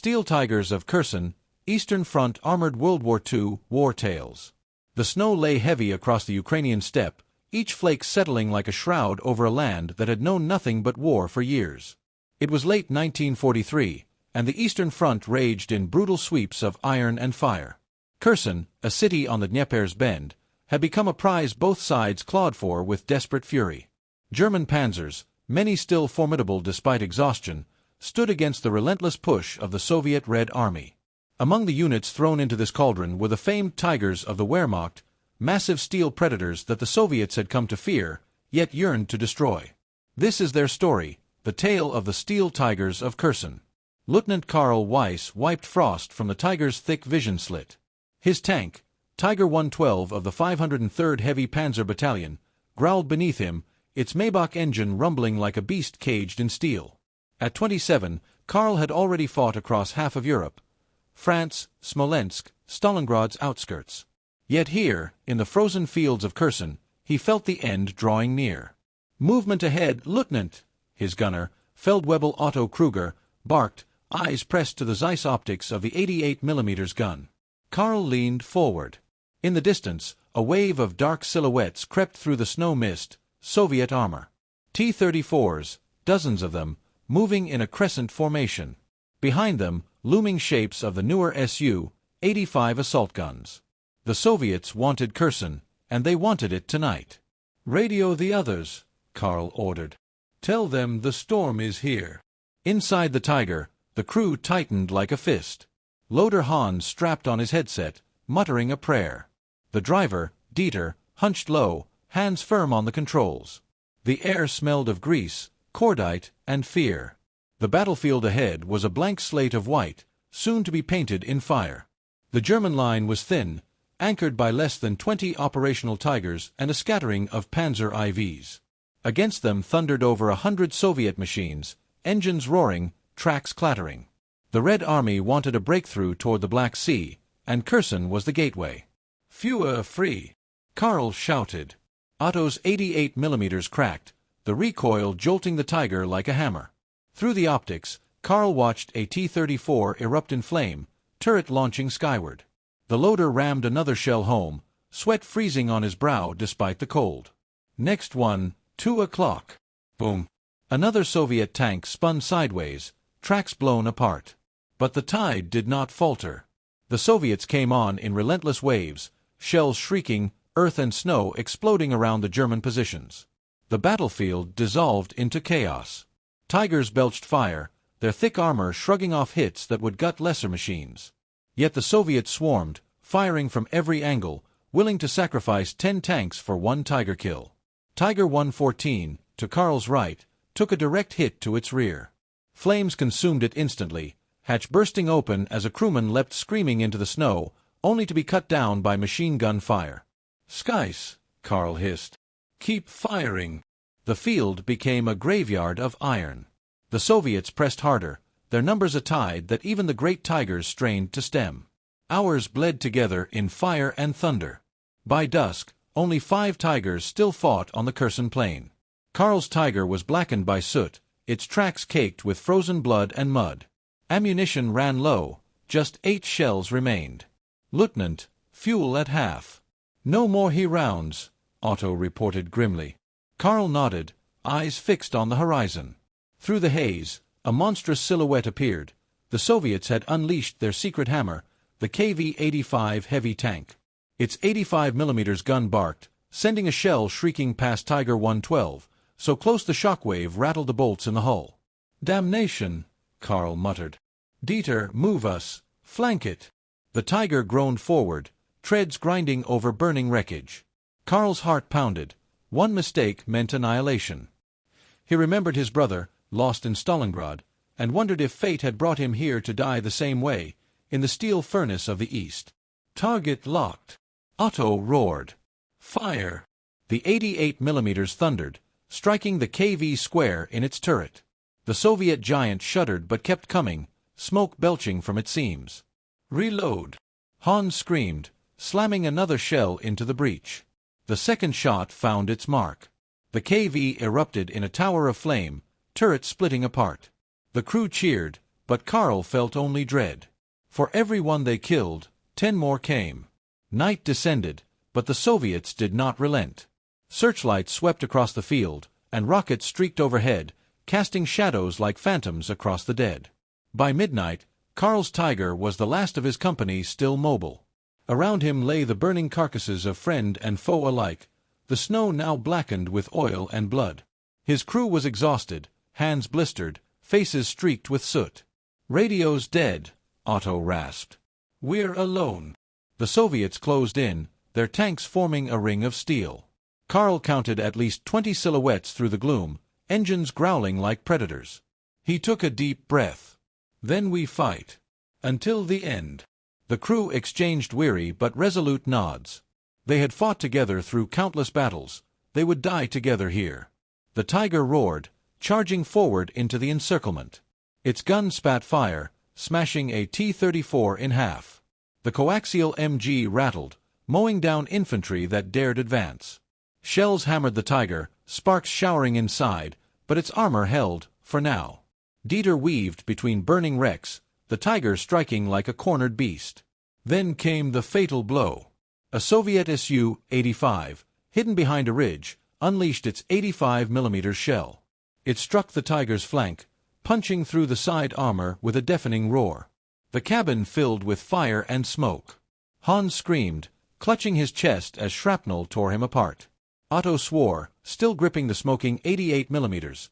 Steel Tigers of Kherson, Eastern Front Armored World War II War Tales. The snow lay heavy across the Ukrainian steppe, each flake settling like a shroud over a land that had known nothing but war for years. It was late 1943, and the Eastern Front raged in brutal sweeps of iron and fire. Kherson, a city on the Dnieper's bend, had become a prize both sides clawed for with desperate fury. German panzers, many still formidable despite exhaustion, stood against the relentless push of the Soviet Red Army. Among the units thrown into this cauldron were the famed Tigers of the Wehrmacht, massive steel predators that the Soviets had come to fear, yet yearned to destroy. This is their story, the tale of the Steel Tigers of Kherson. Leutnant Karl Weiss wiped frost from the Tiger's thick vision slit. His tank, Tiger 112 of the 503rd Heavy Panzer Battalion, growled beneath him, its Maybach engine rumbling like a beast caged in steel. At 27, Karl had already fought across half of Europe, France, Smolensk, Stalingrad's outskirts. Yet here, in the frozen fields of Kherson, he felt the end drawing near. "Movement ahead, Lieutenant!" his gunner, Feldwebel Otto Kruger, barked, eyes pressed to the Zeiss optics of the 88mm gun. Karl leaned forward. In the distance, a wave of dark silhouettes crept through the snow mist, Soviet armor. T-34s, dozens of them, moving in a crescent formation. Behind them, looming shapes of the newer Su-85 assault guns. The Soviets wanted Kherson, and they wanted it tonight. "Radio the others," Karl ordered. "Tell them the storm is here." Inside the Tiger, the crew tightened like a fist. Loader Hans strapped on his headset, muttering a prayer. The driver, Dieter, hunched low, hands firm on the controls. The air smelled of grease, cordite, and fear. The battlefield ahead was a blank slate of white, soon to be painted in fire. The German line was thin, anchored by less than 20 operational Tigers and a scattering of Panzer IVs. Against them thundered over 100 Soviet machines, engines roaring, tracks clattering. The Red Army wanted a breakthrough toward the Black Sea, and Kherson was the gateway. "Führer free!" Karl shouted. Otto's 88mm cracked, the recoil jolting the Tiger like a hammer. Through the optics, Karl watched a T-34 erupt in flame, turret launching skyward. The loader rammed another shell home, sweat freezing on his brow despite the cold. Next one, 2 o'clock. Boom. Another Soviet tank spun sideways, tracks blown apart. But the tide did not falter. The Soviets came on in relentless waves, shells shrieking, earth and snow exploding around the German positions. The battlefield dissolved into chaos. Tigers belched fire, their thick armor shrugging off hits that would gut lesser machines. Yet the Soviets swarmed, firing from every angle, willing to sacrifice 10 tanks for one Tiger kill. Tiger 114, to Karl's right, took a direct hit to its rear. Flames consumed it instantly, hatch bursting open as a crewman leapt screaming into the snow, only to be cut down by machine gun fire. "Skies," Karl hissed. "Keep firing." The field became a graveyard of iron. The Soviets pressed harder, their numbers a tide that even the great Tigers strained to stem. Hours bled together in fire and thunder. By dusk, only 5 Tigers still fought on the Kherson plain. Karl's Tiger was blackened by soot, its tracks caked with frozen blood and mud. Ammunition ran low, just 8 shells remained. "Lieutenant, fuel at half." "No more he rounds," Otto reported grimly. Karl nodded, eyes fixed on the horizon. Through the haze, a monstrous silhouette appeared. The Soviets had unleashed their secret hammer, the KV-85 heavy tank. Its 85mm gun barked, sending a shell shrieking past Tiger 112, so close the shockwave rattled the bolts in the hull. "Damnation," Karl muttered. "Dieter, move us. Flank it." The Tiger groaned forward, treads grinding over burning wreckage. Karl's heart pounded. One mistake meant annihilation. He remembered his brother, lost in Stalingrad, and wondered if fate had brought him here to die the same way, in the steel furnace of the East. "Target locked." Otto roared. "Fire!" The 88mm thundered, striking the KV square in its turret. The Soviet giant shuddered but kept coming, smoke belching from its seams. "Reload!" Hans screamed, slamming another shell into the breach. The second shot found its mark. The KV erupted in a tower of flame, turret splitting apart. The crew cheered, but Karl felt only dread. For every one they killed, 10 more came. Night descended, but the Soviets did not relent. Searchlights swept across the field, and rockets streaked overhead, casting shadows like phantoms across the dead. By midnight, Karl's Tiger was the last of his company still mobile. Around him lay the burning carcasses of friend and foe alike, the snow now blackened with oil and blood. His crew was exhausted, hands blistered, faces streaked with soot. "Radio's dead," Otto rasped. "We're alone." The Soviets closed in, their tanks forming a ring of steel. Karl counted at least 20 silhouettes through the gloom, engines growling like predators. He took a deep breath. "Then we fight. Until the end." The crew exchanged weary but resolute nods. They had fought together through countless battles. They would die together here. The Tiger roared, charging forward into the encirclement. Its gun spat fire, smashing a T-34 in half. The coaxial MG rattled, mowing down infantry that dared advance. Shells hammered the Tiger, sparks showering inside, but its armor held, for now. Dieter weaved between burning wrecks, the Tiger striking like a cornered beast. Then came the fatal blow. A Soviet Su-85, hidden behind a ridge, unleashed its 85mm shell. It struck the Tiger's flank, punching through the side armor with a deafening roar. The cabin filled with fire and smoke. Hans screamed, clutching his chest as shrapnel tore him apart. Otto swore, still gripping the smoking 88mm.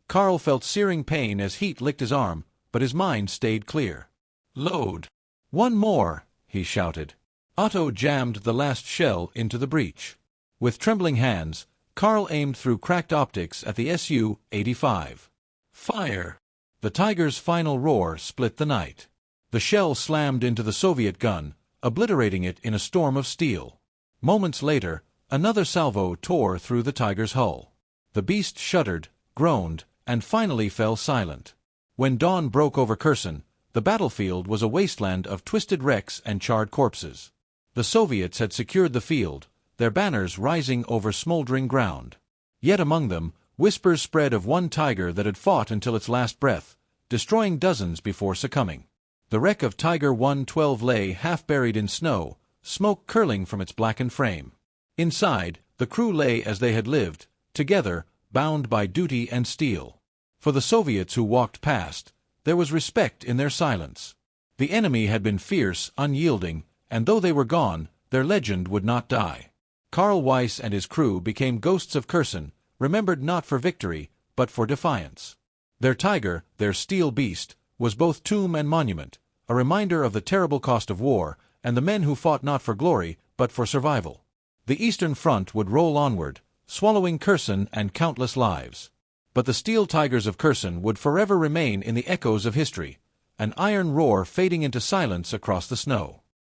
Karl felt searing pain as heat licked his arm, but his mind stayed clear. "Load." "One more," he shouted. Otto jammed the last shell into the breech. With trembling hands, Karl aimed through cracked optics at the Su-85. Fire! The Tiger's final roar split the night. The shell slammed into the Soviet gun, obliterating it in a storm of steel. Moments later, another salvo tore through the Tiger's hull. The beast shuddered, groaned, and finally fell silent. When dawn broke over Kherson, the battlefield was a wasteland of twisted wrecks and charred corpses. The Soviets had secured the field, their banners rising over smoldering ground. Yet among them, whispers spread of one Tiger that had fought until its last breath, destroying dozens before succumbing. The wreck of Tiger 112 lay half buried in snow, smoke curling from its blackened frame. Inside, the crew lay as they had lived, together, bound by duty and steel. For the Soviets who walked past, there was respect in their silence. The enemy had been fierce, unyielding, and though they were gone, their legend would not die. Karl Weiss and his crew became ghosts of Kherson, remembered not for victory, but for defiance. Their Tiger, their steel beast, was both tomb and monument, a reminder of the terrible cost of war, and the men who fought not for glory, but for survival. The Eastern Front would roll onward, swallowing Kherson and countless lives. But the steel Tigers of Kherson would forever remain in the echoes of history, an iron roar fading into silence across the snow.